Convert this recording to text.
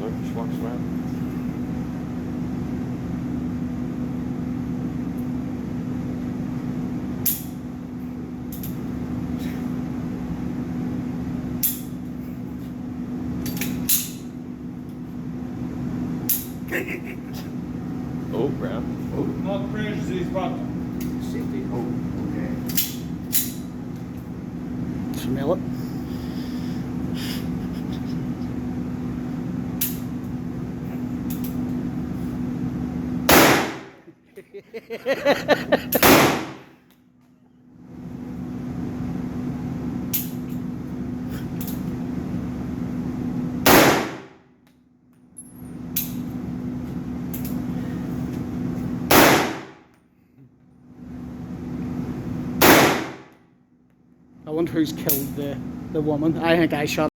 look, just walks around. Oh, brown. Oh. Not crash disease, but Safety. Oh, okay. Smell it. I wonder who's killed the woman. I think I shot